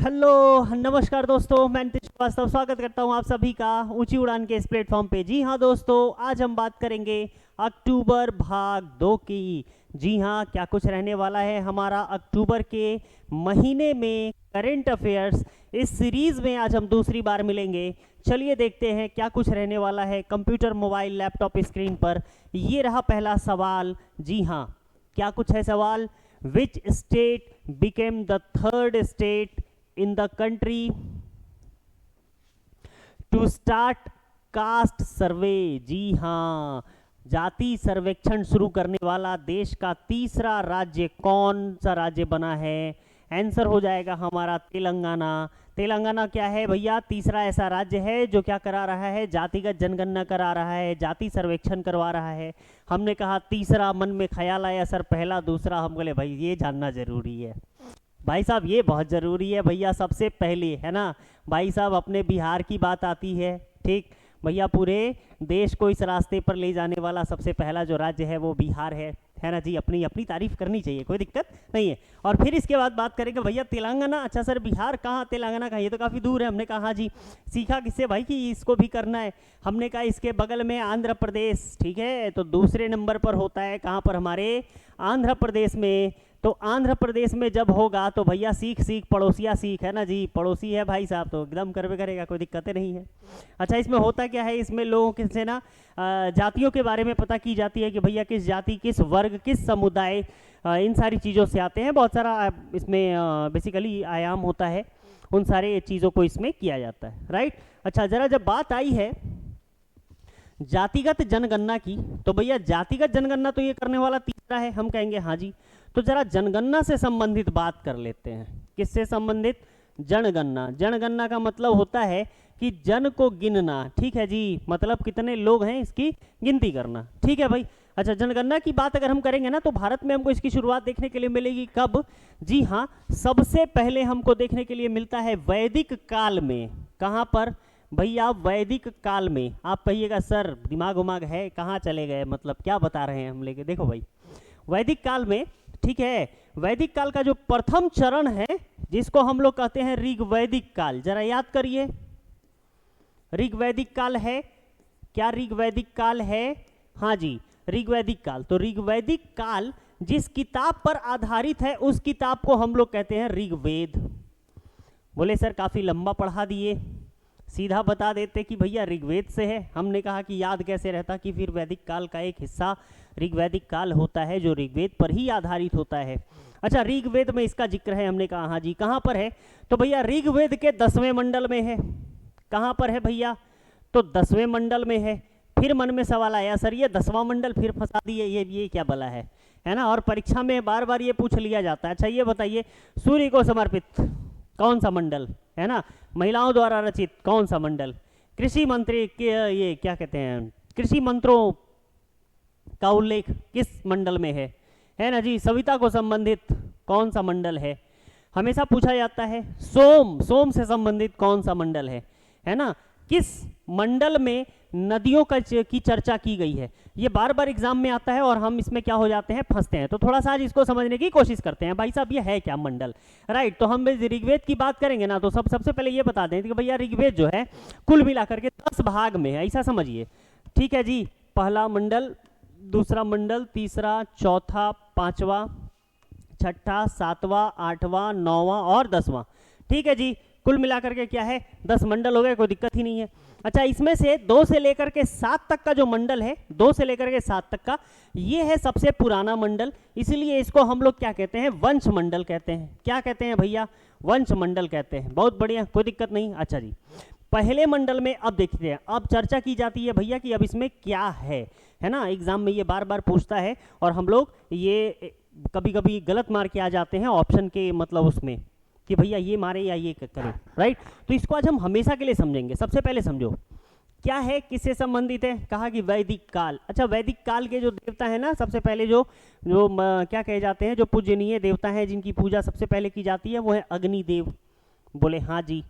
Hello नमस्कार दोस्तों, मैं नीतीश श्रीवास्तव स्वागत करता हूं आप सभी का ऊंची उड़ान के इस प्लेटफॉर्म पे। जी हां दोस्तों, आज हम बात करेंगे अक्टूबर भाग 2 की। जी हां, क्या कुछ रहने वाला है हमारा अक्टूबर के महीने में करंट अफेयर्स। इस सीरीज में आज हम दूसरी बार मिलेंगे। चलिए देखते हैं क्या कुछ रहने वाला है कंप्यूटर, मोबाइल, लैपटॉप स्क्रीन पर। ये रहा पहला सवाल। जी हाँ, क्या कुछ है सवाल। Which state became the third state in the country to start caste survey. जी हाँ, जाति सर्वेक्षण शुरू करने वाला देश का तीसरा राज्य कौन सा राज्य बना है? आंसर हो जाएगा हमारा तेलंगाना। तेलंगाना क्या है भैया? तीसरा ऐसा राज्य है जो क्या करा रहा है? जातिगत जनगणना करा रहा है, जाति सर्वेक्षण करवा रहा है। हमने कहा तीसरा, मन में ख्याल आया सर पहला दूसरा, हम बोले भाई ये जानना जरूरी है भाई साहब, ये बहुत ज़रूरी है भैया। सबसे पहले है ना भाई साहब, अपने बिहार की बात आती है। ठीक भैया, पूरे देश को इस रास्ते पर ले जाने वाला सबसे पहला जो राज्य है वो बिहार है ना जी। अपनी अपनी तारीफ करनी चाहिए, कोई दिक्कत नहीं है। और फिर इसके बाद बात करेंगे भैया तेलंगाना। अच्छा सर, बिहार कहाँ, तेलंगाना कहाँ? ये तो काफ़ी दूर है। हमने कहा हाँ जी। सीखा किससे भाई कि इसको भी करना है? हमने कहा इसके बगल में आंध्र प्रदेश। ठीक है, तो दूसरे नंबर पर होता है कहाँ पर? हमारे आंध्र प्रदेश में। तो आंध्र प्रदेश में जब होगा तो भैया सीख सीख पड़ोसिया सीख, है ना जी। पड़ोसी है भाई साहब तो एकदम करवे करेगा, कोई दिक्कत नहीं है। अच्छा, इसमें होता क्या है? इसमें लोगों के से ना जातियों के बारे में पता की जाती है कि भैया किस जाति, किस वर्ग, किस समुदाय, इन सारी चीज़ों से आते हैं। बहुत सारा इसमें बेसिकली आयाम होता है, उन सारे चीज़ों को इसमें किया जाता है। राइट। अच्छा, ज़रा जब बात आई है जातिगत जनगणना की, तो भैया जातिगत जनगणना तो ये करने वाला तीसरा है। हम कहेंगे हाँ जी। तो जरा जनगणना से संबंधित बात कर लेते हैं। किससे संबंधित? जनगणना। जनगणना का मतलब होता है कि जन को गिनना। ठीक है जी, मतलब कितने लोग हैं इसकी गिनती करना। ठीक है भाई। अच्छा, जनगणना की बात अगर हम करेंगे ना तो भारत में हमको इसकी शुरुआत देखने के लिए मिलेगी कब? जी हाँ, सबसे पहले हमको देखने के लिए मिलता है वैदिक काल में। कहाँ पर भैया? वैदिक काल में। आप कहिएगा सर दिमाग उमाग है, कहाँ चले गए, मतलब क्या बता रहे हैं हम लेके? देखो भाई, वैदिक काल में, ठीक है, वैदिक काल का जो प्रथम चरण है जिसको हम लोग कहते हैं ऋग्वैदिक काल। जरा याद करिए, ऋग्वैदिक काल है क्या? ऋग्वैदिक काल है, हाँ जी, ऋग्वैदिक काल। तो ऋग्वैदिक काल जिस किताब पर आधारित है उस किताब को हम लोग कहते हैं ऋग्वेद। बोले सर काफी लंबा पढ़ा दिए, सीधा बता देते कि भैया ऋग्वेद से है। हमने कहा कि याद कैसे रहता कि फिर वैदिक काल का एक हिस्सा ऋग्वैदिक काल होता है जो ऋग्वेद पर ही आधारित होता है। अच्छा, ऋग्वेद में इसका जिक्र है। हमने कहा हाँ जी। कहाँ पर है? तो भैया ऋग्वेद के 10वें मंडल में है। कहाँ पर है भैया? तो 10वें मंडल में है। फिर मन में सवाल आया सर ये 10वां मंडल फिर फंसा दिए, ये क्या बला है ना। और परीक्षा में बार बार ये पूछ लिया जाता है। अच्छा ये बताइए, सूर्य को समर्पित कौन सा मंडल है ना? महिलाओं द्वारा रचित कौन सा मंडल? कृषि मंत्री के ये क्या कहते हैं, कृषि मंत्रों का उल्लेख किस मंडल में है ना जी। सविता को संबंधित कौन सा मंडल है? हमेशा पूछा जाता है। सोम से संबंधित कौन सा मंडल है ना। किस मंडल में नदियों की चर्चा की गई है? ये बार बार एग्जाम में आता है और हम इसमें क्या हो जाते हैं, फंसते हैं। तो थोड़ा सा आज इसको समझने की कोशिश करते हैं। भाई साहब ये है क्या मंडल? राइट। तो हम ऋग्वेद की बात करेंगे ना तो सबसे पहले ये बता दें कि भैया ऋग्वेद जो है कुल मिलाकर के 10 भाग में है, ऐसा समझिए। ठीक है जी। पहला मंडल, दूसरा मंडल, तीसरा, चौथा, पांचवा, छठा, सातवां, आठवां, नौवां और 10वां। ठीक है जी। कुल मिलाकर के क्या है, 10 मंडल हो गए, कोई दिक्कत ही नहीं है। अच्छा, इसमें से 2 से लेकर के 7 तक का जो मंडल है, 2 से लेकर के 7 तक का, ये है सबसे पुराना मंडल। इसलिए इसको हम लोग क्या कहते हैं, वंश मंडल कहते हैं। क्या कहते हैं भैया? वंश मंडल कहते हैं। बहुत बढ़िया, कोई दिक्कत नहीं। अच्छा जी, पहले मंडल में अब देखते हैं, अब चर्चा की जाती है भैया कि अब इसमें क्या है ना। एग्जाम में ये बार बार पूछता है और हम लोग ये कभी कभी गलत मार के आ जाते हैं ऑप्शन के, मतलब उसमें कि भैया ये मारे या ये करें। राइट। तो इसको आज हम हमेशा के लिए समझेंगे। सबसे पहले समझो क्या है, किससे संबंधित है। कहा कि वैदिक काल। अच्छा, वैदिक काल के जो देवता है ना, सबसे पहले जो क्या कहे जाते हैं, जो पूजनीय देवता हैं जिनकी पूजा सबसे पहले की जाती है वो है अग्निदेव। बोले हाँ जी।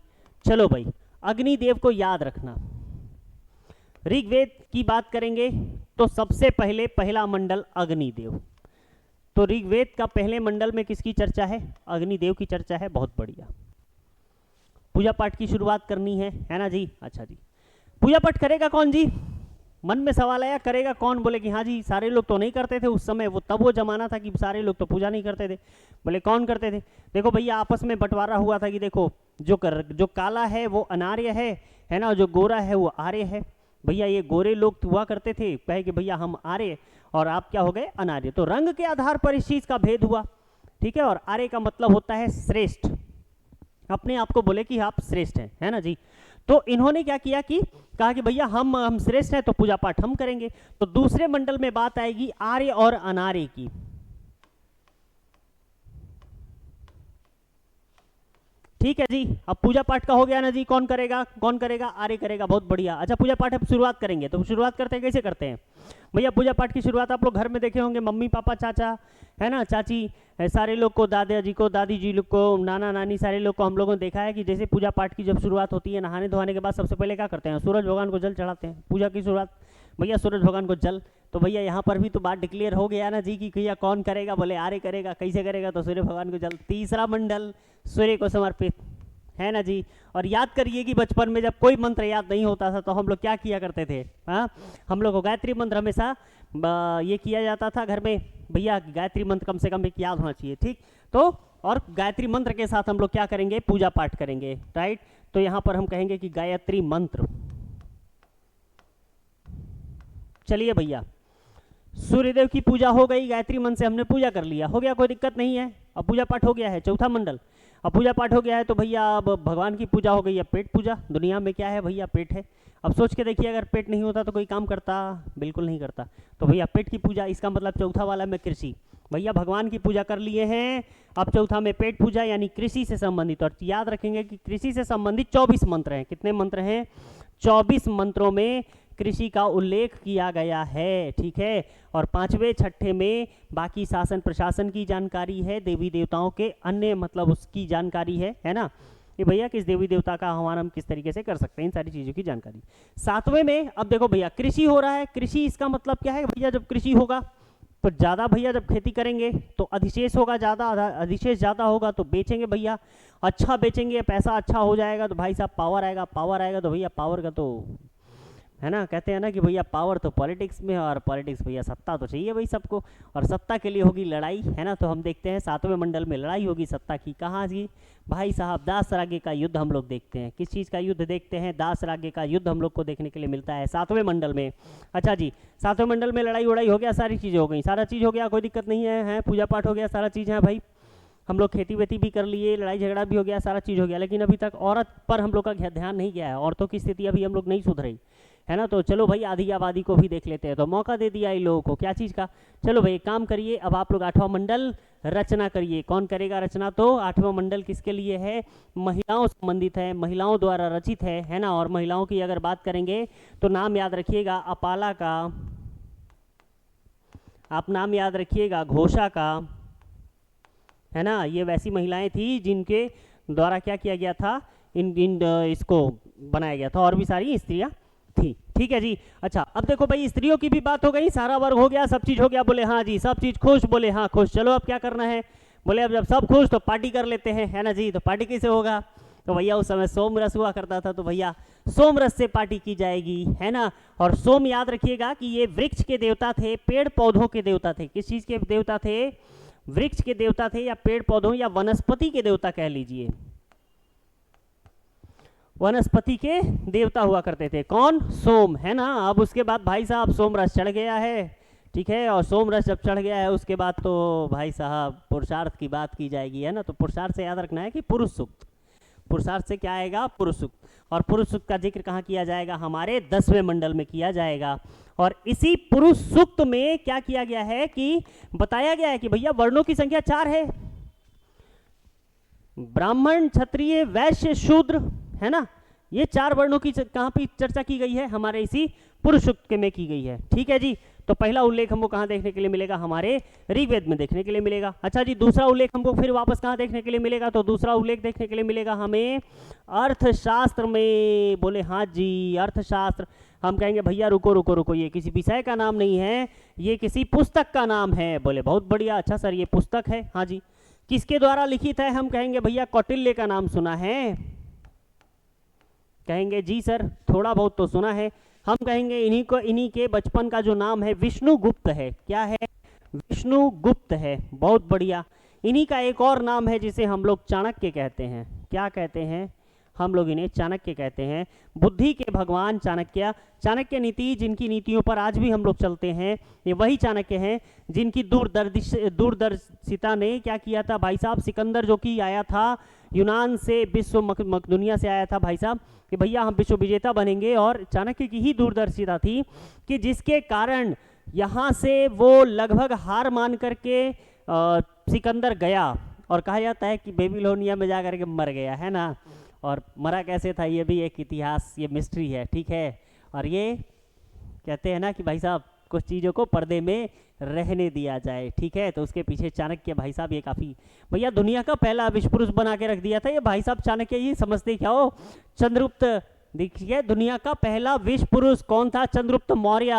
चलो भाई, अग्निदेव को याद रखना। ऋग्वेद की बात करेंगे तो सबसे पहले पहला मंडल अग्निदेव। तो ऋग्वेद का पहले मंडल में किसकी चर्चा है? अग्निदेव की चर्चा है। बहुत बढ़िया। पूजा पाठ की शुरुआत करनी है ना जी। अच्छा जी, पूजा पाठ करेगा कौन जी? मन में सवाल आया करेगा कौन? बोले कि हाँ जी, सारे लोग तो नहीं करते थे उस समय, वो तब वो जमाना था कि सारे लोग तो पूजा नहीं करते थे। बोले कौन करते थे? देखो भैया, आपस में बंटवारा हुआ था कि देखो जो काला है वो अनार्य है ना, जो गोरा है वो आर्य है। भैया ये गोरे लोग हुआ करते थे, कहे कि भैया हम आर्य और आप क्या हो गए? अनार्य। तो रंग के आधार पर इस चीज का भेद हुआ, ठीक है। और आर्य का मतलब होता है श्रेष्ठ, अपने आप को बोले कि आप श्रेष्ठ हैं, है ना जी। तो इन्होंने क्या किया कि कहा कि भैया हम श्रेष्ठ हैं तो पूजा पाठ हम करेंगे। तो दूसरे मंडल में बात आएगी आर्य और अनार्य की। ठीक है जी, अब पूजा पाठ का हो गया ना जी। कौन करेगा? कौन करेगा? आर्य करेगा, बहुत बढ़िया। अच्छा, पूजा पाठ अब शुरुआत करेंगे, तो शुरुआत करते हैं, कैसे करते हैं भैया? पूजा पाठ की शुरुआत आप लोग घर में देखे होंगे, मम्मी पापा चाचा है ना, चाची, सारे लोग को, दादाजी को, दादी जी लोग को, नाना नानी, सारे लोग को हम लोगों ने देखा है कि जैसे पूजा पाठ की जब शुरुआत होती है, नहाने धोने के बाद सबसे पहले क्या करते हैं? सूरज भगवान को जल चढ़ाते हैं। पूजा की शुरुआत भैया सूरज भगवान को जल। तो भैया यहाँ पर भी तो बात डिक्लेयर हो गया ना जी कि भैया कौन करेगा? बोले आर्य करेगा। कैसे करेगा? तो सूर्य भगवान को जल। तीसरा मंडल सूर्य को समर्पित, है ना जी। और याद करिए कि बचपन में जब कोई मंत्र याद नहीं होता था तो हम लोग क्या किया करते थे? हाँ, हम लोग को गायत्री मंत्र हमेशा ये किया जाता था घर में, भैया गायत्री मंत्र कम से कम एक याद होना चाहिए, ठीक। तो और गायत्री मंत्र के साथ हम लोग क्या करेंगे? पूजा पाठ करेंगे, राइट। तो यहाँ पर हम कहेंगे कि गायत्री मंत्र। चलिए भैया, सूर्यदेव की पूजा हो गई, गायत्री मंत्र से हमने पूजा कर लिया, हो गया, कोई दिक्कत नहीं है। अब पूजा पाठ हो गया है, चौथा मंडल। अब पूजा पाठ हो गया है तो भैया अब भगवान की पूजा हो गई है, पेट पूजा। दुनिया में क्या है भैया? पेट है। अब सोच के देखिए, अगर पेट नहीं होता तो कोई काम करता? बिल्कुल नहीं करता। तो भैया पेट की पूजा, इसका मतलब चौथा वाला में कृषि। भैया भगवान की पूजा कर लिए हैं, अब चौथा में पेट पूजा यानी कृषि से संबंधित। और याद रखेंगे कि कृषि से संबंधित 24 मंत्र हैं। कितने मंत्र हैं? 24 मंत्रों में कृषि का उल्लेख किया गया है, ठीक है। और पांचवें छठे में बाकी शासन प्रशासन की जानकारी है, देवी देवताओं के अन्य मतलब उसकी जानकारी है ना, कि भैया किस देवी देवता का आह्वान हम किस तरीके से कर सकते हैं, इन सारी चीज़ों की जानकारी। सातवें में अब देखो भैया कृषि हो रहा है। कृषि इसका मतलब क्या है भैया? जब कृषि होगा तो ज़्यादा भैया, जब खेती करेंगे तो अधिशेष होगा ज़्यादा, अधिशेष ज़्यादा होगा तो बेचेंगे भैया, अच्छा बेचेंगे, पैसा अच्छा हो जाएगा तो भाई साहब पावर आएगा, पावर आएगा तो भैया पावर का तो है ना, कहते हैं ना कि भैया पावर तो पॉलिटिक्स में है, और पॉलिटिक्स भैया सत्ता तो चाहिए भाई सबको, और सत्ता के लिए होगी लड़ाई, है ना। तो हम देखते हैं सातवें मंडल में लड़ाई होगी सत्ता की। कहाँ की भाई साहब? दास राज्य का युद्ध हम लोग देखते हैं। किस चीज़ का युद्ध देखते हैं? दास राज्य का युद्ध हम लोग को देखने के लिए मिलता है सातवें मंडल में। अच्छा जी, सातवें मंडल में लड़ाई वड़ाई हो गया, सारी चीज़ें हो गई, सारा चीज़ हो गया, कोई दिक्कत नहीं है, पूजा पाठ हो गया, सारा चीज़ है भाई। हम लोग खेती वेती भी कर लिए, लड़ाई झगड़ा भी हो गया, सारा चीज़ हो गया, लेकिन अभी तक औरत पर हम लोग का ध्यान नहीं गया है। औरतों की स्थिति अभी हम लोग नहीं सुधरी, है ना। तो चलो भाई आधी आबादी को भी देख लेते हैं। तो मौका दे दिया इन लोगों को, क्या चीज़ का? चलो भाई काम करिए, अब आप लोग आठवां मंडल रचना करिए। कौन करेगा रचना? तो आठवां मंडल किसके लिए है? महिलाओं संबंधित है, महिलाओं द्वारा रचित है ना। और महिलाओं की अगर बात करेंगे तो नाम याद रखिएगा अपाला का, आप नाम याद रखिएगा घोषा का, है ना। ये वैसी महिलाएं थी जिनके द्वारा क्या किया गया था? इसको बनाया गया था, और भी सारी स्त्रियां थी, ठीक है जी। अच्छा, अब देखो भाई स्त्रियों की भी बात हो गई, सारा वर्ग हो गया, सब चीज हो गया। बोले हाँ जी, सब चीज खुश? बोले हाँ खुश। चलो अब क्या करना है? बोले अब जब सब खुश तो पार्टी कर लेते हैं, है ना जी। तो पार्टी कैसे होगा? तो भैया उस समय सोम रस हुआ करता था, तो भैया सोम रस से पार्टी की जाएगी, है ना। और सोम याद रखिएगा कि ये वृक्ष के देवता थे, पेड़ पौधों के देवता थे। किस चीज के देवता थे? वृक्ष के देवता थे, या पेड़ पौधों या वनस्पति के देवता कह लीजिए, वनस्पति के देवता हुआ करते थे। कौन? सोम, है ना। अब उसके बाद भाई साहब सोम रस चढ़ गया है, ठीक है। और सोम रस जब चढ़ गया है उसके बाद तो भाई साहब पुरुषार्थ की बात की जाएगी, है ना। तो पुरुषार्थ से याद रखना है कि पुरुष सूक्त, पुरुषार्थ से क्या आएगा? पुरुष सूक्त। और पुरुष सूक्त का जिक्र कहाँ किया जाएगा? हमारे 10वें मंडल में किया जाएगा। और इसी पुरुष सूक्त में क्या किया गया है कि बताया गया है कि भैया वर्णों की संख्या 4 है, ब्राह्मण क्षत्रिय वैश्य शूद्र, है ना। ये 4 वर्णों की कहाँ पे चर्चा की गई है? हमारे इसी पुरुष सूक्त में की गई है, ठीक है जी। तो पहला उल्लेख हमको कहाँ देखने के लिए मिलेगा? हमारे ऋग्वेद में देखने के लिए मिलेगा। अच्छा जी, दूसरा उल्लेख हमको फिर वापस कहाँ देखने के लिए मिलेगा? तो दूसरा उल्लेख देखने के लिए मिलेगा हमें अर्थशास्त्र में। बोले हाँ जी, अर्थशास्त्र। हम कहेंगे भैया रुको रुको रुको, ये किसी विषय का नाम नहीं है, ये किसी पुस्तक का नाम है। बोले बहुत बढ़िया, अच्छा सर ये पुस्तक है? हाँ जी। किसके द्वारा लिखित है? हम कहेंगे भैया कौटिल्य का नाम सुना है, कहेंगे जी सर थोड़ा बहुत तो सुना है। हम कहेंगे इन्हीं के बचपन का जो नाम है विष्णुगुप्त है। क्या है? विष्णुगुप्त है। बहुत बढ़िया। इन्हीं का एक और नाम है जिसे हम लोग चाणक्य कहते हैं। क्या कहते हैं? हम लोग इन्हें चाणक्य कहते हैं। बुद्धि के भगवान चाणक्य। चाणक्य नीति, जिनकी नीतियों पर आज भी हम लोग चलते हैं, ये वही चाणक्य हैं जिनकी दूरदर्शिता ने क्या किया था भाई साहब? सिकंदर जो कि आया था यूनान से, विश्व दुनिया से आया था भाई साहब कि भैया हम विश्व विजेता बनेंगे, और चाणक्य की ही दूरदर्शिता थी कि जिसके कारण यहाँ से वो लगभग हार मान करके सिकंदर गया, और कहा जाता है कि बेबीलोनिया में जा करके मर गया, है ना। और मरा कैसे था ये भी एक इतिहास, ये मिस्ट्री है, ठीक है। और ये कहते हैं ना कि भाई साहब कुछ चीज़ों को पर्दे में रहने दिया जाए, ठीक है। तो उसके पीछे चाणक्य भाई साहब ये काफ़ी, भैया दुनिया का पहला विश्व पुरुष बना के रख दिया था ये भाई साहब चाणक्य। ये समझते क्या हो? चंद्रगुप्त, देखिए दुनिया का पहला विश्व पुरुष कौन था? चंद्रगुप्त मौर्य,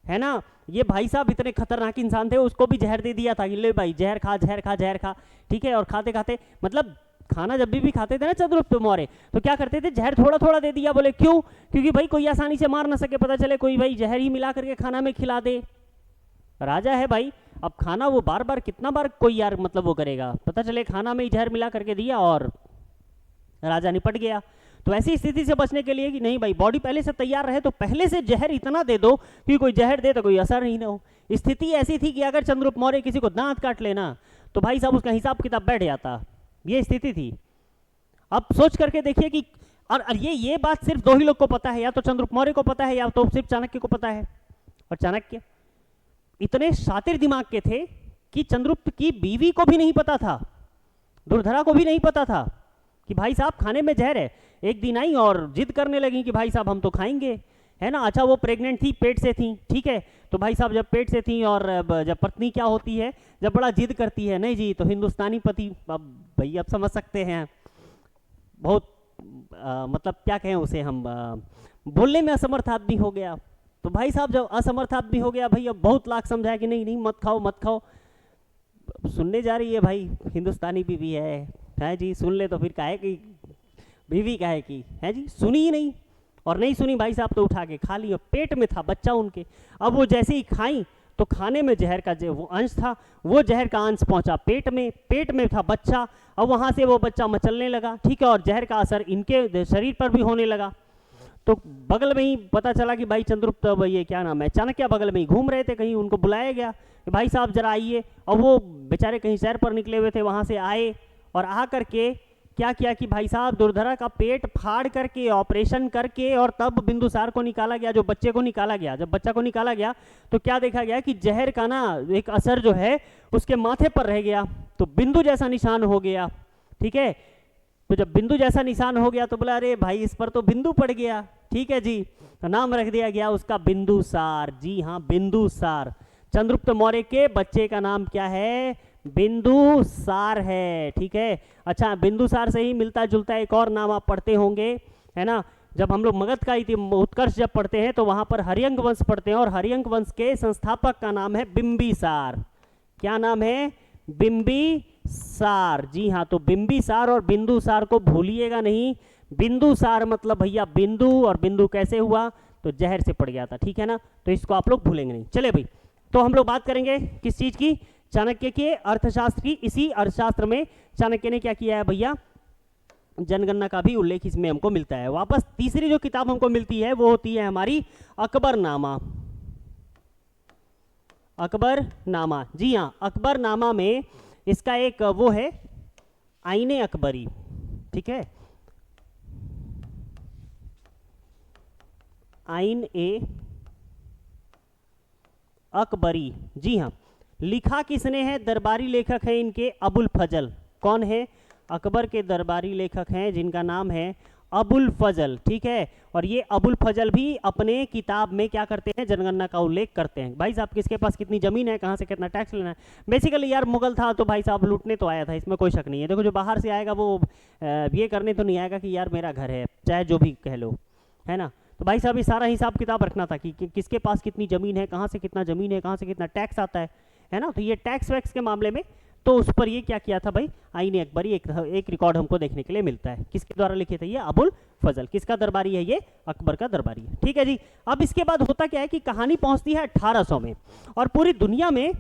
है ना। ये भाई साहब इतने खतरनाक इंसान थे, उसको भी जहर दे दिया था कि ले भाई जहर खा जहर खा जहर खा, ठीक है। और खाते खाते, मतलब खाना जब भी खाते थे ना चंद्रगुप्त मौर्य, तो क्या करते थे? जहर थोड़ा थोड़ा दे दिया। बोले क्यों? क्योंकि भाई कोई आसानी से मार ना सके, पता चले कोई भाई जहर ही मिला करके खाना में खिला दे। राजा है भाई, अब खाना वो बार बार कितना बार कोई यार मतलब वो करेगा, पता चले खाना में ही जहर मिला करके दिया और राजा निपट गया। तो ऐसी स्थिति से बचने के लिए कि नहीं भाई बॉडी पहले से तैयार रहे, तो पहले से जहर इतना दे दो कि कोई जहर दे तो कोई असर ही ना हो। स्थिति ऐसी थी कि अगर चंद्रगुप्त मौर्य किसी को दांत काट लेना तो भाई साहब उसका हिसाब किताब बैठ जाता, ये स्थिति थी। अब सोच करके देखिए कि और ये बात सिर्फ दो ही लोग को पता है, या तो चंद्रगुप्त मौर्य को पता है या तो सिर्फ चाणक्य को पता है। और चाणक्य इतने शातिर दिमाग के थे कि चंद्रगुप्त की बीवी को भी नहीं पता था, दुर्धरा को भी नहीं पता था कि भाई साहब खाने में जहर है। एक दिन आई और जिद करने लगी कि भाई साहब हम तो खाएंगे, है ना। अच्छा वो प्रेग्नेंट थी, पेट से थी, ठीक है। तो भाई साहब जब पेट से थी और जब पत्नी क्या होती है, जब बड़ा जिद करती है, नहीं जी तो हिंदुस्तानी पति, अब भैया आप समझ सकते हैं, बहुत मतलब क्या कहें उसे हम, बोलने में असमर्थ आदमी हो गया। तो भाई साहब जब असमर्थ आदमी हो गया, भाई अब बहुत लाख समझाया कि नहीं नहीं मत खाओ मत खाओ। सुनने जा रही है भाई, हिंदुस्तानी बीवी है जी, सुन ले तो फिर काहे की बीवी काहे की, है जी। सुनी ही नहीं, और नहीं सुनी भाई साहब तो उठा के खा लिया। पेट में था बच्चा उनके, अब वो जैसे ही खाई तो खाने में जहर का जो वो अंश था, वो जहर का अंश पहुंचा पेट में था बच्चा। अब वहां से वो बच्चा मचलने लगा, ठीक है, और जहर का असर इनके शरीर पर भी होने लगा। तो बगल में ही पता चला कि भाई चंद्रगुप्त, ये क्या नाम है, चाणक्य बगल में ही घूम रहे थे, कहीं उनको बुलाया गया कि भाई साहब जरा आइए। और वो बेचारे कहीं सैर पर निकले हुए थे, वहां से आए और आ करके क्या किया कि भाई साहब दुर्धरा का पेट फाड़ करके ऑपरेशन करके और तब बिंदुसार को निकाला गया, जो बच्चे को निकाला गया। जब बच्चा को निकाला गया तो क्या देखा गया कि जहर का ना एक असर जो है उसके माथे पर रह गया, तो बिंदु जैसा निशान हो गया, ठीक है। तो जब बिंदु जैसा निशान हो गया तो बोला अरे भाई इस पर तो बिंदु पड़ गया, ठीक है जी। तो नाम रख दिया गया उसका बिंदुसार। जी हाँ, बिंदुसार। चंद्रगुप्त मौर्य के बच्चे का नाम क्या है? बिंदुसार है, ठीक है। अच्छा बिंदुसार से ही मिलता जुलता एक और नाम आप पढ़ते होंगे, है ना। जब हम लोग मगध का उत्कर्ष जब पढ़ते हैं तो वहां पर हरियंक वंश पढ़ते हैं, और हरियंक वंश के संस्थापक का नाम है बिंबिसार। क्या नाम है? बिंबिसार। जी हाँ, तो बिंबिसार और बिंदुसार को भूलिएगा नहीं। बिंदुसार मतलब भैया बिंदु, और बिंदु कैसे हुआ? तो जहर से पड़ गया था, ठीक है ना। तो इसको आप लोग भूलेंगे नहीं। चले भाई, तो हम लोग बात करेंगे किस चीज की? चाणक्य के अर्थशास्त्र की। इसी अर्थशास्त्र में चाणक्य ने क्या किया है भैया? जनगणना का भी उल्लेख इसमें हमको मिलता है। वापस तीसरी जो किताब हमको मिलती है वो होती है हमारी अकबरनामा। अकबरनामा, जी हाँ, अकबरनामा में इसका एक वो है आईने अकबरी, ठीक है, आइन ए अकबरी। जी हाँ, लिखा किसने है? दरबारी लेखक है इनके अबुल फजल। कौन है? अकबर के दरबारी लेखक हैं जिनका नाम है अबुल फजल, ठीक है। और ये अबुल फजल भी अपने किताब में क्या करते हैं? जनगणना का उल्लेख करते हैं। भाई साहब किसके पास कितनी जमीन है, कहाँ से कितना टैक्स लेना है। बेसिकली यार मुगल था तो भाई साहब लूटने तो आया था, इसमें कोई शक नहीं है। देखो जो बाहर से आएगा वो ये करने तो नहीं आएगा कि यार मेरा घर है, चाहे जो भी कह लो, है ना। तो भाई साहब ये सारा हिसाब किताब रखना था कि किसके पास कितनी ज़मीन है, कहाँ से कितना ज़मीन है, कहाँ से कितना टैक्स आता है ना। तो ये टैक्स वैक्स के मामले में तो उस पर ये क्या किया था भाई, आईने अकबरी, एक रिकॉर्ड हमको देखने के लिए मिलता है। किसके द्वारा लिखे थे ये, अबुल फजल। किसका दरबारी है ये, अकबर का दरबारी है। ठीक है जी। अब इसके बाद होता क्या है कि कहानी पहुंचती है 1800 में, और पूरी दुनिया में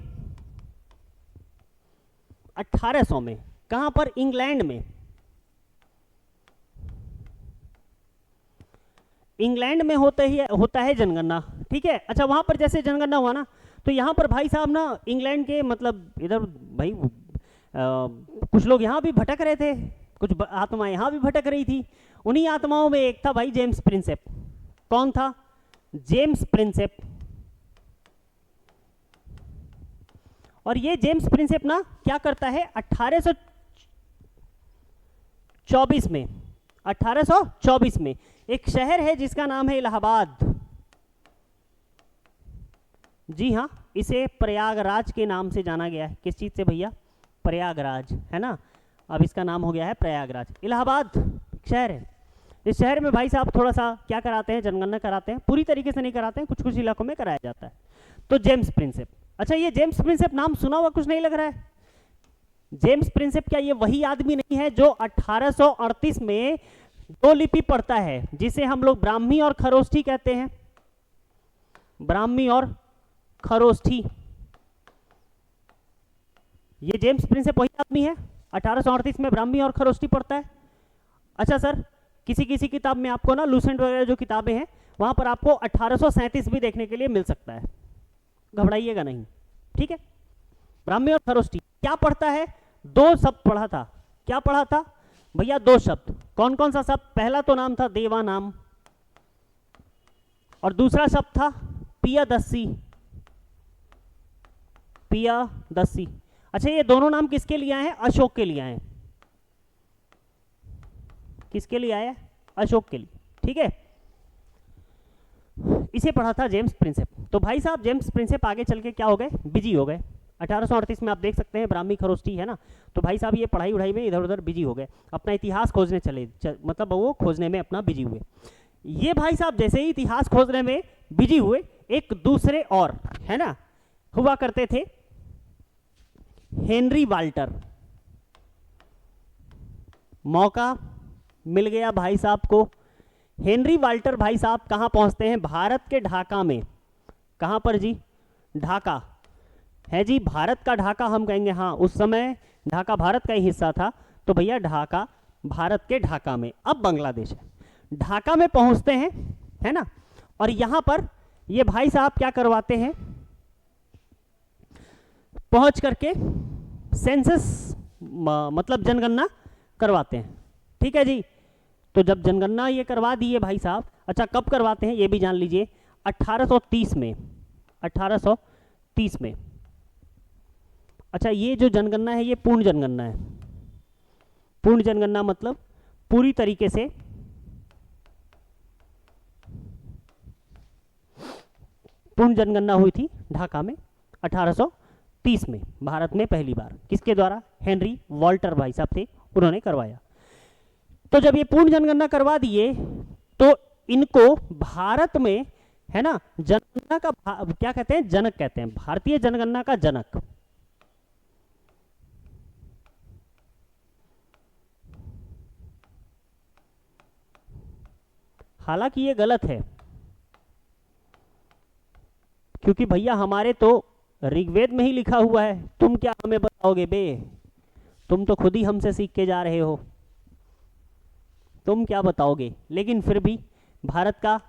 1800 में कहां पर, इंग्लैंड में, इंग्लैंड में होता है जनगणना। ठीक है। अच्छा, वहां पर जैसे जनगणना हुआ ना, तो यहाँ पर भाई साहब ना इंग्लैंड के मतलब इधर भाई कुछ लोग यहाँ भी भटक रहे थे, कुछ आत्माएं यहाँ भी भटक रही थी। उन्हीं आत्माओं में एक था भाई जेम्स प्रिंसेप। कौन था, जेम्स प्रिंसेप। और ये जेम्स प्रिंसेप ना क्या करता है, 1824 में, 1824 में एक शहर है जिसका नाम है इलाहाबाद। जी हाँ, इसे प्रयागराज के नाम से जाना गया है। किस चीज से भैया, प्रयागराज, है ना। अब इसका नाम हो गया है प्रयागराज। इलाहाबाद शहर है। इस शहर में भाई साहब थोड़ा सा क्या कराते हैं, जनगणना कराते हैं। पूरी तरीके से नहीं कराते हैं, कुछ कुछ इलाकों में कराया जाता है। तो जेम्स प्रिंसेप, अच्छा ये जेम्स प्रिंसेप नाम सुना हुआ कुछ नहीं लग रहा है। जेम्स प्रिंसेप क्या ये वही आदमी नहीं है जो 1838 में दो लिपि पढ़ता है, जिसे हम लोग ब्राह्मी और खरोष्ठी कहते हैं, ब्राह्मी और खरोष्ठी। ये जेम्स प्रिंसेप वही आदमी है, 1838 में ब्राह्मी और खरोष्ठी पढ़ता है। अच्छा सर, किसी किसी किताब में आपको ना लूसेंट वगैरह जो किताबें हैं वहां पर आपको 1837 भी देखने के लिए मिल सकता है, घबराइएगा नहीं। ठीक है। ब्राह्मी और खरोष्ठी क्या पढ़ता है, दो शब्द पढ़ा था। क्या पढ़ा था भैया, दो शब्द। कौन कौन सा शब्द, पहला तो नाम था देवानाम, और दूसरा शब्द था पियादस्सी, पियादस्सी। अच्छा, ये दोनों नाम किसके लिए आए हैं, अशोक के लिए आए हैं। किसके लिए आया, अशोक के लिए। ठीक है। इसे पढ़ा था जेम्स प्रिंसेप। तो भाई साहब जेम्स प्रिंसेप आगे चल के क्या हो गए, बिजी हो गए। 1838 में आप देख सकते हैं ब्राह्मी खरोष्ठी है ना, तो भाई साहब ये पढ़ाई उढ़ाई में इधर उधर बिजी हो गए, अपना इतिहास खोजने मतलब वो खोजने में अपना बिजी हुए। ये भाई साहब जैसे ही इतिहास खोजने में बिजी हुए, एक दूसरे और है ना हुआ करते थे, हेनरी वाल्टर। मौका मिल गया भाई साहब को। हेनरी वाल्टर भाई साहब कहां पहुंचते हैं, भारत के ढाका में। कहां पर जी, ढाका है जी, भारत का ढाका हम कहेंगे। हाँ, उस समय ढाका भारत का ही हिस्सा था, तो भैया ढाका भारत के ढाका में, अब बांग्लादेश है। ढाका में पहुंचते हैं, है ना। और यहां पर ये भाई साहब क्या करवाते हैं, पहुंच करके सेंसस मतलब जनगणना करवाते हैं। ठीक है जी। तो जब जनगणना ये करवा दिए भाई साहब, अच्छा कब करवाते हैं ये भी जान लीजिए, 1830 में, 1830 में। अच्छा, ये जो जनगणना है ये पूर्ण जनगणना है। पूर्ण जनगणना मतलब पूरी तरीके से पूर्ण जनगणना हुई थी ढाका में 1830 में, भारत में पहली बार। किसके द्वारा, हेनरी वाल्टर भाई साहब थे, उन्होंने करवाया। तो जब ये पूर्ण जनगणना करवा दिए तो इनको भारत में, है ना, जनगणना का क्या कहते हैं, जनक कहते हैं, भारतीय जनगणना का जनक। हालांकि ये गलत है, क्योंकि भैया हमारे तो ऋग्वेद में ही लिखा हुआ है, तुम क्या हमें बताओगे बे, तुम तो खुद ही हमसे सीख के जा रहे हो, तुम क्या बताओगे। लेकिन फिर भी भारत का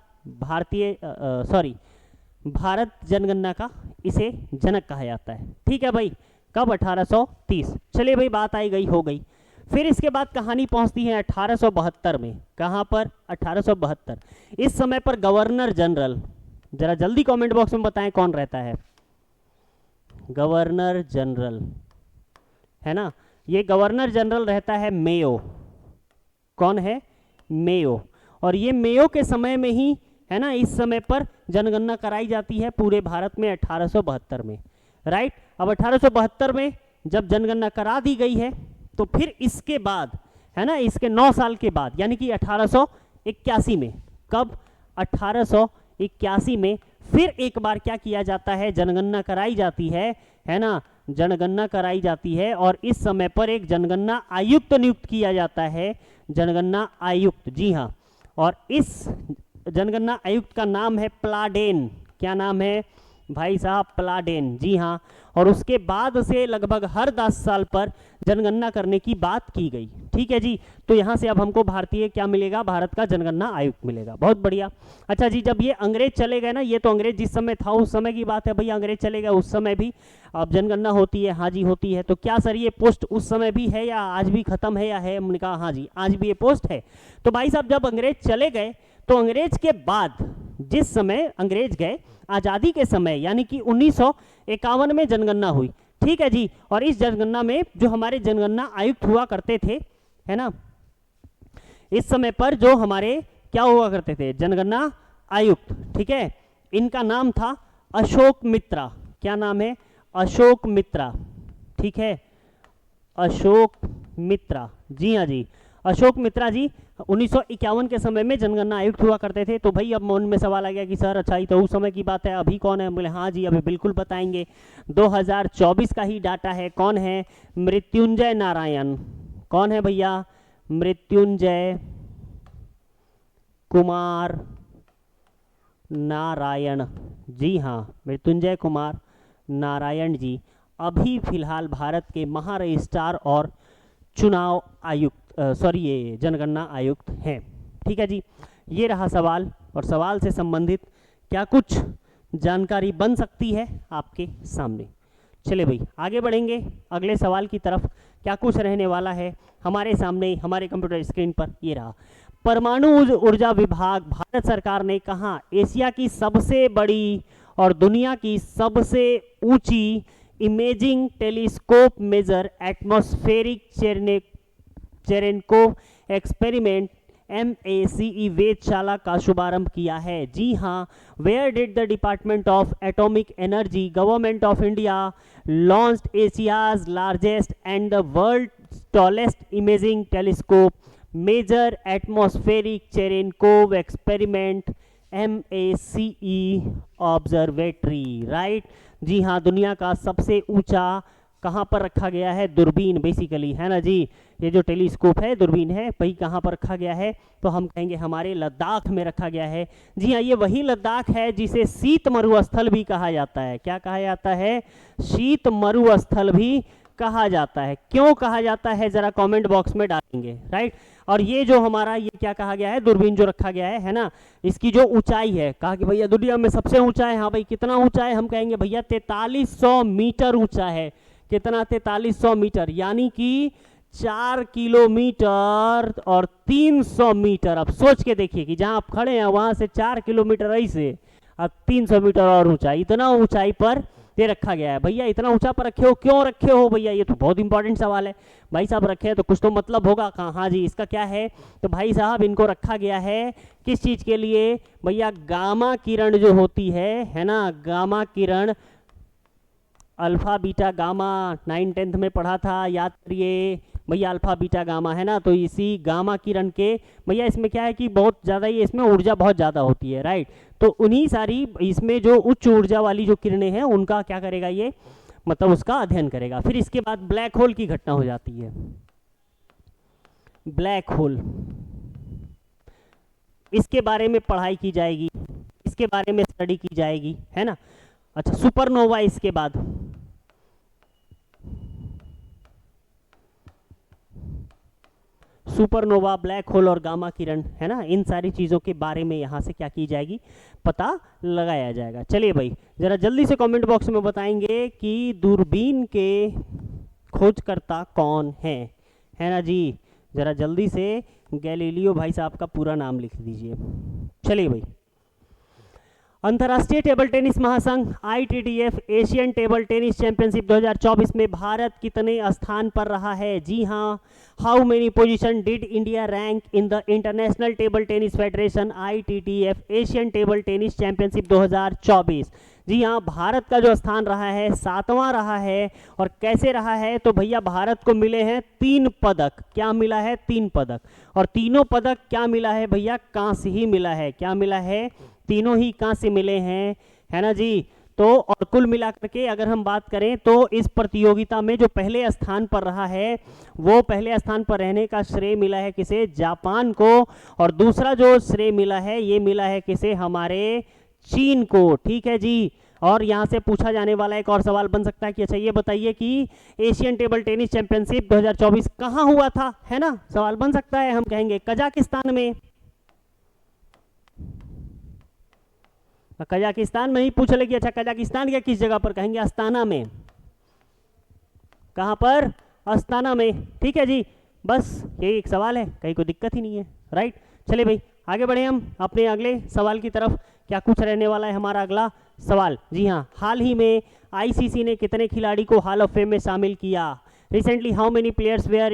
भारत जनगणना का इसे जनक कहा जाता है। ठीक है भाई, कब, 1830। चलिए भाई, बात आई गई हो गई। फिर इसके बाद कहानी पहुंचती है 1872 में। कहां पर, 1872। इस समय पर गवर्नर जनरल, जरा जल्दी कमेंट बॉक्स में बताएं कौन रहता है, गवर्नर जनरल, है ना। ये गवर्नर जनरल रहता है मेयो। कौन है, मेयो। और ये मेयो के समय में ही, है ना, इस समय पर जनगणना कराई जाती है पूरे भारत में 1872 में, राइट। अब 1872 में जब जनगणना करा दी गई है, तो फिर इसके बाद, है ना, इसके 9 साल के बाद, यानी कि 1881 में, कब, 1981 में फिर एक बार क्या किया जाता है, जनगणना कराई जाती है ना, जनगणना कराई जाती है और इस समय पर एक जनगणना आयुक्त नियुक्त किया जाता है, जनगणना आयुक्त, जी हाँ। और इस जनगणना आयुक्त का नाम है प्लाडेन। क्या नाम है भाई साहब? प्लाडेन, जी हाँ। और उसके बाद से लगभग हर 10 साल पर जनगणना करने की बात की गई। ठीक है जी। तो यहाँ से अब हमको भारतीय क्या मिलेगा, भारत का जनगणना आयुक्त मिलेगा। बहुत बढ़िया। अच्छा जी, जब ये अंग्रेज चले गए ना, ये तो अंग्रेज जिस समय था उस समय की बात है भैया, अंग्रेज चले गए उस समय भी अब जनगणना होती है। हाँ जी होती है। तो क्या सर ये पोस्ट उस समय भी है या आज भी खत्म है या है? हमने कहा हाँ जी आज भी ये पोस्ट है। तो भाई साहब जब अंग्रेज चले गए तो अंग्रेज के बाद जिस समय अंग्रेज गए, आज़ादी के समय यानी कि 1951 में जनगणना हुई। ठीक है जी। और इस जनगणना में जो हमारे जनगणना आयुक्त हुआ करते थे, है ना, इस समय पर जो हमारे क्या हुआ करते थे, जनगणना आयुक्त, ठीक है, इनका नाम था अशोक मित्रा। क्या नाम है? अशोक मित्रा। ठीक है, अशोक मित्रा, जी हाँ जी, अशोक मित्रा जी 1951 के समय में जनगणना आयुक्त हुआ करते थे। तो भाई अब मन में सवाल आ गया कि सर अच्छा ही तो उस समय की बात है, अभी कौन है? बोले हाँ जी अभी बिल्कुल बताएंगे। 2024 का ही डाटा है। कौन है? मृत्युंजय नारायण। कौन है भैया? मृत्युंजय कुमार नारायण, जी हाँ, मृत्युंजय कुमार नारायण जी अभी फिलहाल भारत के महारजिस्ट्रार और चुनाव आयुक्त ये जनगणना आयुक्त हैं। ठीक है जी। ये रहा सवाल, और सवाल से संबंधित क्या कुछ जानकारी बन सकती है आपके सामने। चलिए भाई आगे बढ़ेंगे अगले सवाल की तरफ। क्या कुछ रहने वाला है हमारे सामने, हमारे कंप्यूटर स्क्रीन पर? ये रहा। परमाणु ऊर्जा विभाग भारत सरकार ने कहाँ एशिया की सबसे बड़ी और दुनिया की सबसे ऊंची imaging telescope major atmospheric Cherenkov experiment MACE वेधशाला का शुभारंभ किया है? जी हाँ। Where did the department of atomic energy government of India launched Asia's largest and the world tallest imaging telescope major atmospheric Cherenkov experiment MACE observatory, right? जी हाँ, दुनिया का सबसे ऊंचा कहाँ पर रखा गया है? दूरबीन बेसिकली, है ना जी। ये जो टेलीस्कोप है दूरबीन है, वही कहाँ पर रखा गया है? तो हम कहेंगे हमारे लद्दाख में रखा गया है। जी हाँ, ये वही लद्दाख है जिसे शीत मरुस्थल भी कहा जाता है। क्या कहा जाता है? शीत मरुस्थल भी कहा जाता है। क्यों कहा जाता है जरा कमेंट बॉक्स में डालेंगे, राइट? और ये जो हमारा ये क्या कहा गया है, दूरबीन जो रखा गया है ना, इसकी जो ऊंचाई है, कहा कि भैया दुनिया में सबसे ऊंचा है। हाँ भाई कितना ऊंचा है? हम कहेंगे भैया 4300 मीटर ऊंचा है। कितना? 4300 मीटर, यानी कि 4 किलोमीटर और 300 मीटर। अब सोच के देखिए कि जहां आप खड़े हैं वहां से 4 किलोमीटर ऐसे, अब 300 मीटर और ऊंचाई, इतना ऊंचाई पर ये रखा गया है। भैया इतना ऊंचा पर रखे हो, क्यों रखे हो भैया? ये तो बहुत इंपॉर्टेंट सवाल है भाई साहब। रखे हैं तो कुछ तो मतलब होगा। हाँ जी, इसका क्या है? तो भाई साहब इनको रखा गया है किस चीज के लिए भैया? गामा किरण जो होती है ना, गामा किरण, अल्फा बीटा गामा 9 10th में पढ़ा था, याद करिए भैया, अल्फा बीटा गामा, है ना। तो इसी गामा किरण के भैया इसमें क्या है कि बहुत ज़्यादा ये इसमें ऊर्जा बहुत ज़्यादा होती है, राइट? तो उन्हीं सारी इसमें जो उच्च ऊर्जा वाली जो किरणें हैं उनका क्या करेगा ये, मतलब उसका अध्ययन करेगा। फिर इसके बाद ब्लैक होल की घटना हो जाती है। ब्लैक होल, इसके बारे में पढ़ाई की जाएगी, इसके बारे में स्टडी की जाएगी, है ना। अच्छा, सुपरनोवा इसके बाद, सुपरनोवा, ब्लैक होल और गामा किरण, है ना, इन सारी चीज़ों के बारे में यहाँ से क्या की जाएगी, पता लगाया जाएगा। चलिए भाई जरा जल्दी से कमेंट बॉक्स में बताएंगे कि दूरबीन के खोजकर्ता कौन है ना जी। जरा जल्दी से गैलीलियो भाई साहब का पूरा नाम लिख दीजिए। चलिए भाई, अंतर्राष्ट्रीय टेबल टेनिस महासंघ ITTF Asian table tennis championship 2024 में भारत कितने स्थान पर रहा है? जी हाँ। How many position did India rank in the international table tennis federation ITTF Asian table tennis championship 2024? जी हाँ, भारत का जो स्थान रहा है 7वां रहा है। और कैसे रहा है? तो भैया भारत को मिले हैं 3 पदक। क्या मिला है? 3 पदक। और तीनों पदक क्या मिला है भैया? कांस्य ही मिला है। क्या मिला है? तीनों ही कहाँ से मिले हैं, है ना जी। तो और कुल मिलाकर के अगर हम बात करें तो इस प्रतियोगिता में जो पहले स्थान पर रहा है वो पहले स्थान पर रहने का श्रेय मिला है किसे, जापान को, और दूसरा जो श्रेय मिला है ये मिला है किसे, हमारे चीन को। ठीक है जी। और यहाँ से पूछा जाने वाला एक और सवाल बन सकता है कि अच्छा ये बताइए कि एशियन टेबल टेनिस चैंपियनशिप 2024 कहाँ हुआ था, है ना, सवाल बन सकता है। हम कहेंगे कजाकिस्तान में। कजाकिस्तान में ही पूछ ले कि अच्छा कजाकिस्तान के किस जगह पर, कहेंगे अस्ताना में। कहाँ पर, अस्ताना में। ठीक है जी, बस यही एक सवाल है, कहीं कोई दिक्कत ही नहीं है, राइट। चलिए भाई आगे बढ़े हम अपने अगले सवाल की तरफ। क्या कुछ रहने वाला है हमारा अगला सवाल। जी हाँ, हाल ही में आईसीसी ने कितने खिलाड़ी को हॉल ऑफ फेम में शामिल किया। Recently how many players were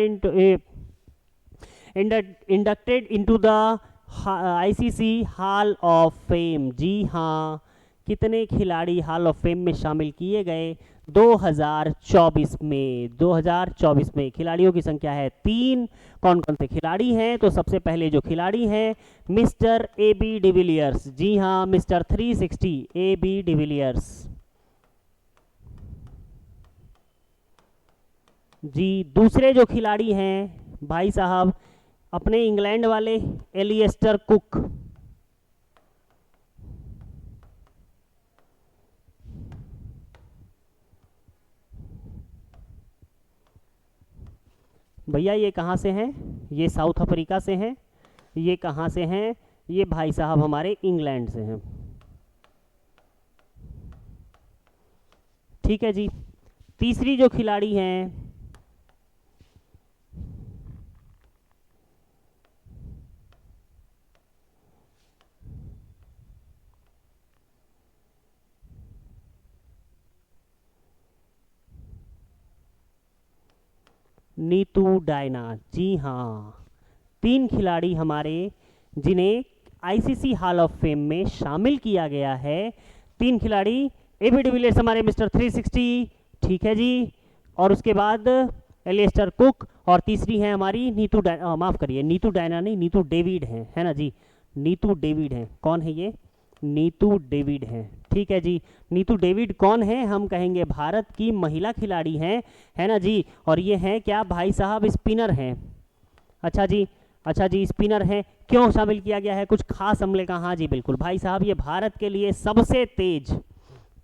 inducted into the ICC hall of fame. जी हाँ, कितने खिलाड़ी हॉल ऑफ फेम में शामिल किए गए 2024 में। 2024 में खिलाड़ियों की संख्या है 3। कौन कौन से खिलाड़ी हैं, तो सबसे पहले जो खिलाड़ी हैं मिस्टर ए बी डिविलियर्स। जी हाँ, मिस्टर 360 ए बी डिविलियर्स। जी दूसरे जो खिलाड़ी हैं भाई साहब अपने इंग्लैंड वाले एलिएस्टर कुक। भैया ये कहाँ से हैं, ये साउथ अफ्रीका से हैं। ये कहाँ से हैं, ये भाई साहब हमारे इंग्लैंड से हैं। ठीक है जी। तीसरी जो खिलाड़ी हैं नीतू डायना। जी हाँ, 3 खिलाड़ी हमारे जिन्हें आईसीसी हॉल ऑफ फेम में शामिल किया गया है। 3 खिलाड़ी, एबी डिविलियर्स हमारे मिस्टर 360, ठीक है जी, और उसके बाद एलिएस्टर कुक, और तीसरी है हमारी नीतू माफ करिए नीतू डायना नहीं, नीतू डेविड हैं, है ना जी, नीतू डेविड हैं। कौन है ये, नीतू डेविड हैं। ठीक है जी। नीतू डेविड कौन है, हम कहेंगे भारत की महिला खिलाड़ी हैं, है ना जी। और ये हैं क्या भाई साहब, स्पिनर हैं। अच्छा जी, अच्छा जी, स्पिनर हैं। क्यों शामिल किया गया है, कुछ खास हमले का। हाँ जी बिल्कुल भाई साहब, ये भारत के लिए सबसे तेज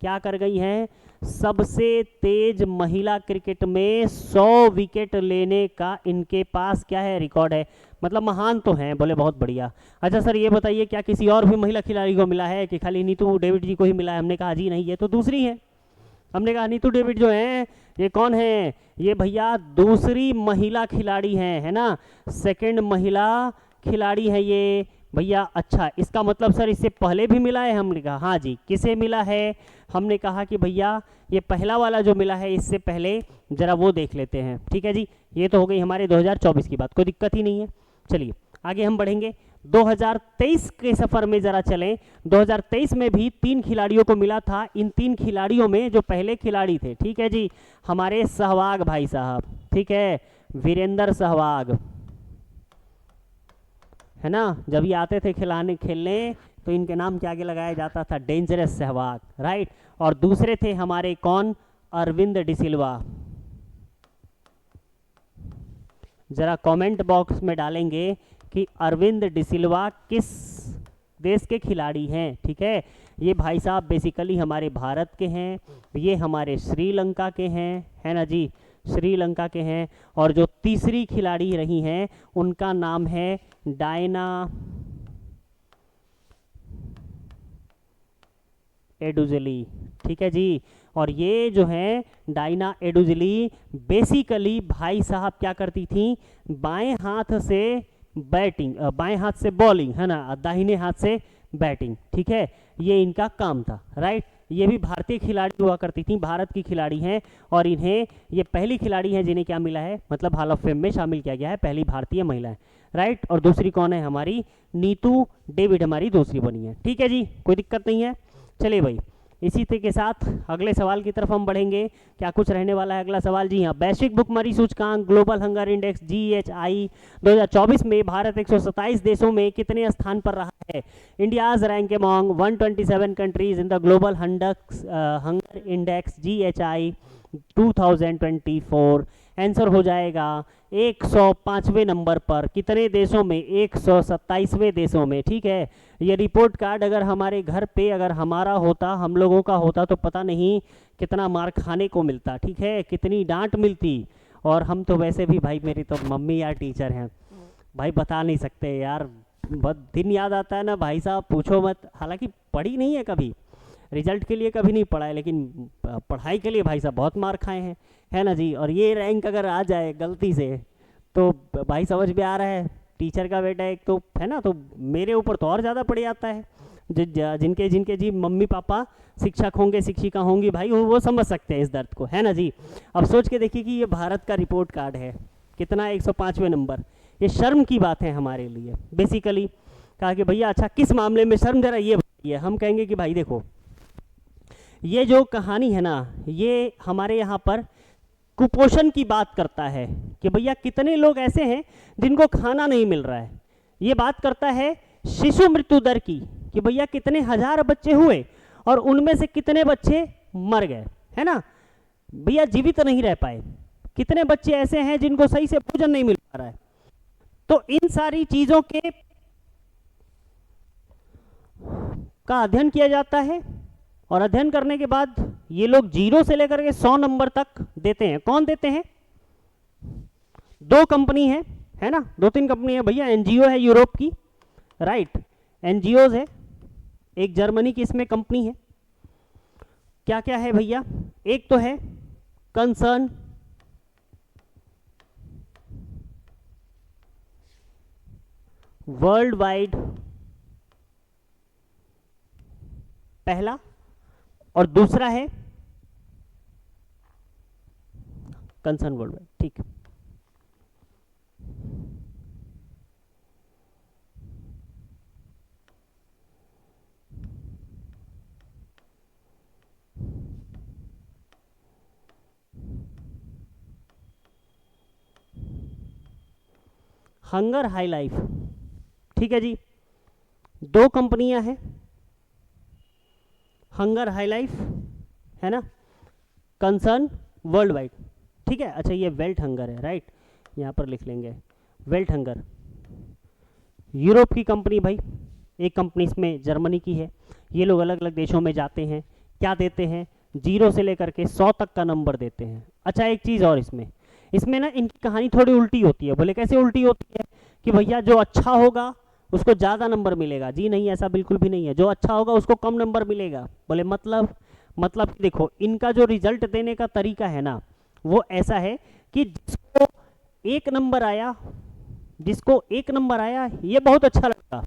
क्या कर गई हैं, सबसे तेज महिला क्रिकेट में 100 विकेट लेने का इनके पास क्या है, रिकॉर्ड है। मतलब महान तो हैं, बोले बहुत बढ़िया। अच्छा सर ये बताइए क्या किसी और भी महिला खिलाड़ी को मिला है कि खाली नीतू डेविड जी को ही मिला है। हमने कहा जी नहीं, ये तो दूसरी है। हमने कहा नीतू डेविड जो है ये कौन है, ये भैया दूसरी महिला खिलाड़ी हैं, है ना, सेकंड महिला खिलाड़ी है ये भैया। अच्छा इसका मतलब सर इससे पहले भी मिला है। हमने कहा हाँ जी, किसे मिला है, हमने कहा कि भैया ये पहला वाला जो मिला है इससे पहले जरा वो देख लेते हैं। ठीक है जी, ये तो हो गई हमारे 2024 की बात, कोई दिक्कत ही नहीं है। चलिए आगे हम बढ़ेंगे। 2023 के सफर में जरा चलें। 2023 में भी 3 खिलाड़ियों को मिला था। इन 3 खिलाड़ियों में जो पहले खिलाड़ी थे, ठीक है जी, हमारे सहवाग भाई साहब, ठीक है, वीरेंद्र सहवाग, है ना। जब ये आते थे खेलने तो इनके नाम के आगे लगाया जाता था डेंजरस सहवाग, राइट। और दूसरे थे हमारे कौन, अरविंद डिसिल्वा। जरा कमेंट बॉक्स में डालेंगे कि अरविंद डिसिल्वा किस देश के खिलाड़ी हैं। ठीक है, ये भाई साहब बेसिकली हमारे भारत के हैं, ये हमारे श्रीलंका के हैं, है ना जी, श्रीलंका के हैं। और जो तीसरी खिलाड़ी रही हैं उनका नाम है डायना एडुजली। ठीक है जी, और ये जो है डायना एडुजली बेसिकली भाई साहब क्या करती थी, बाएं हाथ से बैटिंग, बाएं हाथ से बॉलिंग, है ना, दाहिने हाथ से बैटिंग। ठीक है, ये इनका काम था, राइट। ये भी भारतीय खिलाड़ी हुआ करती थी, भारत की खिलाड़ी हैं, और इन्हें ये पहली खिलाड़ी हैं जिन्हें क्या मिला है, मतलब हॉल ऑफ फेम में शामिल किया गया है, पहली भारतीय महिला है, राइट। और दूसरी कौन है, हमारी नीतू डेविड हमारी दूसरी बनी है। ठीक है जी, कोई दिक्कत नहीं है। चलिए भाई इसी के साथ अगले सवाल की तरफ हम बढ़ेंगे। क्या कुछ रहने वाला है अगला सवाल? जी हाँ, वैश्विक भुखमरी सूचकांक ग्लोबल हंगर इंडेक्स GHI 2024 में भारत 127 देशों में कितने स्थान पर रहा है? India's rank among 127 countries in the global hunger index GHI 2024। Answer हो जाएगा 105वें नंबर पर। कितने देशों में? 127वें देशों में। ठीक है, ये रिपोर्ट कार्ड अगर हमारे घर पे अगर हमारा होता, हम लोगों का होता, तो पता नहीं कितना मार खाने को मिलता। ठीक है, कितनी डांट मिलती। और हम तो वैसे भी भाई, मेरी तो मम्मी यार टीचर हैं भाई, बता नहीं सकते यार। बहुत दिन याद आता है ना भाई साहब, पूछो मत। हालांकि पढ़ी नहीं है कभी, रिजल्ट के लिए कभी नहीं पढ़ा है, लेकिन पढ़ाई के लिए भाई साहब बहुत मार खाए हैं, है ना जी। और ये रैंक अगर आ जाए गलती से तो भाई समझ में आ रहा है, टीचर का बेटा एक तो है ना, तो मेरे ऊपर तो और ज़्यादा पड़ जाता है। जिनके जिनके जी मम्मी पापा शिक्षक होंगे, शिक्षिका होंगी भाई, वो समझ सकते हैं इस दर्द को, है ना जी। अब सोच के देखिए कि ये भारत का रिपोर्ट कार्ड है, कितना 105वें नंबर। ये शर्म की बात है हमारे लिए। बेसिकली कहा कि भैया अच्छा किस मामले में शर्म, जरा ये बताइए। हम कहेंगे कि भाई देखो, ये जो कहानी है ना, ये हमारे यहाँ पर कुपोषण की बात करता है कि भैया कितने लोग ऐसे हैं जिनको खाना नहीं मिल रहा है। ये बात करता है शिशु मृत्यु दर की, कि भैया कितने हजार बच्चे हुए और उनमें से कितने बच्चे मर गए, है ना भैया, जीवित नहीं रह पाए। कितने बच्चे ऐसे हैं जिनको सही से भोजन नहीं मिल पा रहा है। तो इन सारी चीजों के का अध्ययन किया जाता है, और अध्ययन करने के बाद ये लोग 0 से लेकर के 100 नंबर तक देते हैं। कौन देते हैं? 2 कंपनी है ना, 2-3 कंपनी है भैया। एनजीओ है यूरोप की, राइट, एनजीओज है। एक जर्मनी की इसमें कंपनी है। क्या क्या है भैया? एक तो है कंसर्न वर्ल्ड वाइड, पहला, और दूसरा है कंसर्न वर्ल्ड वाइड। ठीक, हंगर हाई लाइफ, ठीक है जी। 2 कंपनियां हैं, हंगर हाई लाइफ है ना, कंसर्न वर्ल्ड वाइड। ठीक है, अच्छा ये वेल्ट हंगर है, राइट, यहाँ पर लिख लेंगे वेल्ट हंगर। यूरोप की कंपनी भाई, एक कंपनी इसमें जर्मनी की है। ये लोग अलग अलग देशों में जाते हैं, क्या देते हैं? 0 से लेकर के 100 तक का नंबर देते हैं। अच्छा एक चीज़ और, इसमें ना इनकी कहानी थोड़ी उल्टी होती है। बोले कैसे उल्टी होती है? कि भैया जो अच्छा होगा उसको ज़्यादा नंबर मिलेगा। जी नहीं, ऐसा बिल्कुल भी नहीं है। जो अच्छा होगा उसको कम नंबर मिलेगा। बोले मतलब देखो, इनका जो रिजल्ट देने का तरीका है ना, वो ऐसा है कि जिसको 1 नंबर आया ये बहुत अच्छा लगता।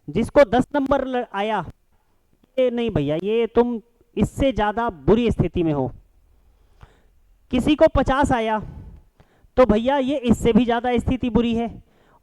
जिसको 10 नंबर आया, ये नहीं भैया, ये तुम इससे ज़्यादा बुरी स्थिति में हो। किसी को 50 आया तो भैया ये इससे भी ज़्यादा स्थिति बुरी है।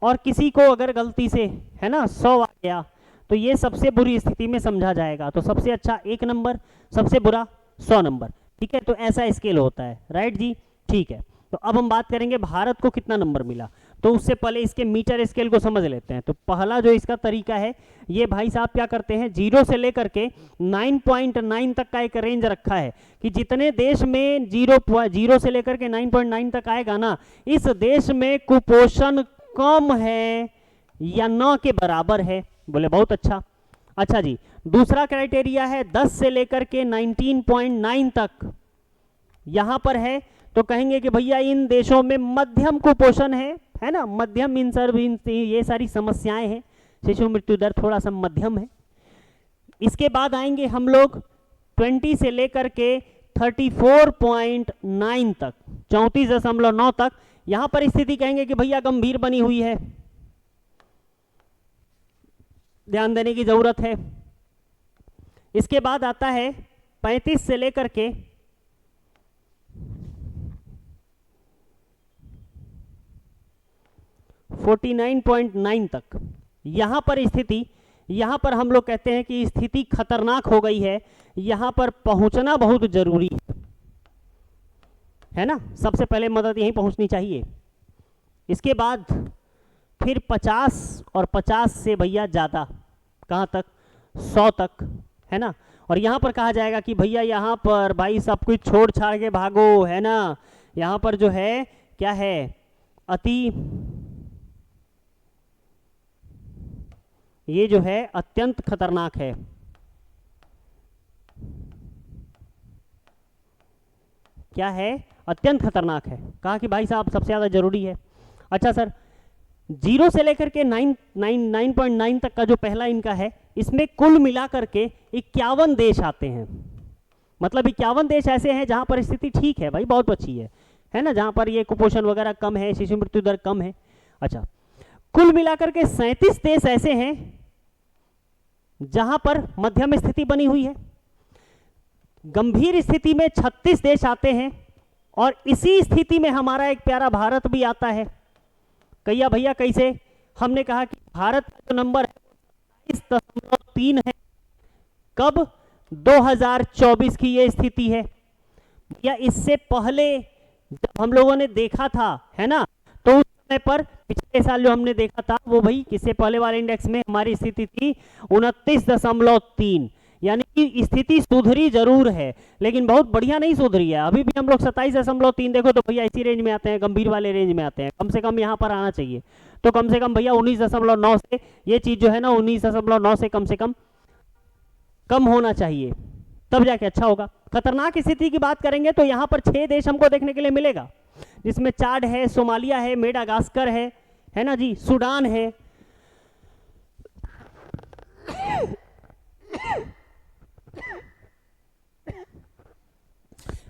और किसी को अगर गलती से है ना 100 आ गया तो ये सबसे बुरी स्थिति में समझा जाएगा। तो सबसे अच्छा 1 नंबर, सबसे बुरा 100 नंबर। ठीक है, तो ऐसा स्केल होता है, राइट जी। ठीक है, तो अब हम बात करेंगे भारत को कितना नंबर मिला। तो उससे पहले इसके मीटर स्केल को समझ लेते हैं। तो पहला जो इसका तरीका है, ये भाई साहब क्या करते हैं, 0 से लेकर के 9.9 तक का एक रेंज रखा है कि जितने देश में 0 से लेकर के 9.9 तक आएगा ना, इस देश में कुपोषण कम है या न के बराबर है। बोले बहुत अच्छा। अच्छा जी, दूसरा क्राइटेरिया है 10 से लेकर के 19.9 तक, यहां पर है तो कहेंगे कि भैया इन देशों में मध्यम कुपोषण है ना, मध्यम ये सारी समस्याएं हैं, शिशु मृत्यु दर थोड़ा सा मध्यम है। इसके बाद आएंगे हम लोग 20 से लेकर के 34.9 तक, 34.9 तक, यहां पर स्थिति कहेंगे कि भैया गंभीर बनी हुई है, ध्यान देने की जरूरत है। इसके बाद आता है 35 से लेकर के 49.9 तक, यहां पर स्थिति यहाँ पर हम लोग कहते हैं कि स्थिति खतरनाक हो गई है, यहाँ पर पहुंचना बहुत जरूरी है ना। सबसे पहले मदद यहीं पहुंचनी चाहिए। इसके बाद फिर 50 और 50 से भैया ज़्यादा, कहाँ तक, 100 तक, है ना। और यहाँ पर कहा जाएगा कि भैया यहाँ पर भाई सब कुछ छोड़ छाड़ के भागो, है ना। यहाँ पर जो है क्या है, अति, ये जो है अत्यंत खतरनाक है। क्या है, अत्यंत खतरनाक है। कहा कि भाई साहब सबसे ज़्यादा जरूरी है। अच्छा सर, 0 से लेकर के 9.9 तक का जो पहला इनका है, इसमें कुल मिलाकर के 51 देश आते हैं। मतलब 51 देश ऐसे हैं जहां पर स्थिति ठीक है भाई, बहुत अच्छी है ना, जहां पर ये कुपोषण वगैरह कम है, शिशु मृत्यु दर कम है। अच्छा, कुल मिलाकर के 37 देश ऐसे हैं जहां पर मध्यम स्थिति बनी हुई है। गंभीर स्थिति में 36 देश आते हैं, और इसी स्थिति में हमारा एक प्यारा भारत भी आता है। कहिया भैया कैसे, हमने कहा कि भारत का जो नंबर है 27.3 है। कब, 2024 की ये स्थिति है। या इससे पहले जब हम लोगों ने देखा था, है ना, तो उस समय पर पिछले साल जो हमने देखा था वो भाई किससे पहले वाले इंडेक्स में हमारी स्थिति थी 29.3, यानी कि स्थिति सुधरी जरूर है लेकिन बहुत बढ़िया नहीं सुधरी है। अभी भी हम लोग 27.3 देखो तो भैया इसी रेंज में आते हैं, गंभीर वाले रेंज में आते हैं। कम से कम यहाँ पर आना चाहिए, तो कम से कम भैया 19.9 से ये चीज जो है ना 19.9 से कम होना चाहिए, तब जाके अच्छा होगा। खतरनाक स्थिति की बात करेंगे तो यहाँ पर 6 देश हमको देखने के लिए मिलेगा, जिसमें चाड है, सोमालिया है, मेडागास्कर है ना जी, सूडान है,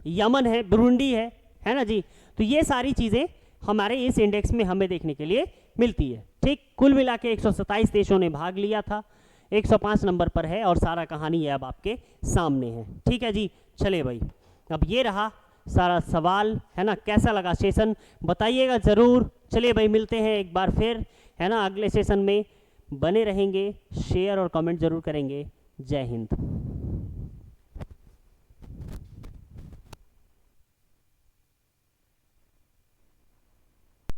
यमन है, बुरुंडी है ना जी। तो ये सारी चीजें हमारे इस इंडेक्स में हमें देखने के लिए मिलती है। ठीक, कुल मिला के 127 देशों ने भाग लिया था, 105 नंबर पर है और सारा कहानी ये अब आपके सामने है। ठीक है जी, चले भाई, अब ये रहा सारा सवाल, है ना। कैसा लगा सेशन बताइएगा जरूर। चलिए भाई, मिलते हैं एक बार फिर, है ना, अगले सेशन में। बने रहेंगे, शेयर और कमेंट जरूर करेंगे। जय हिंद।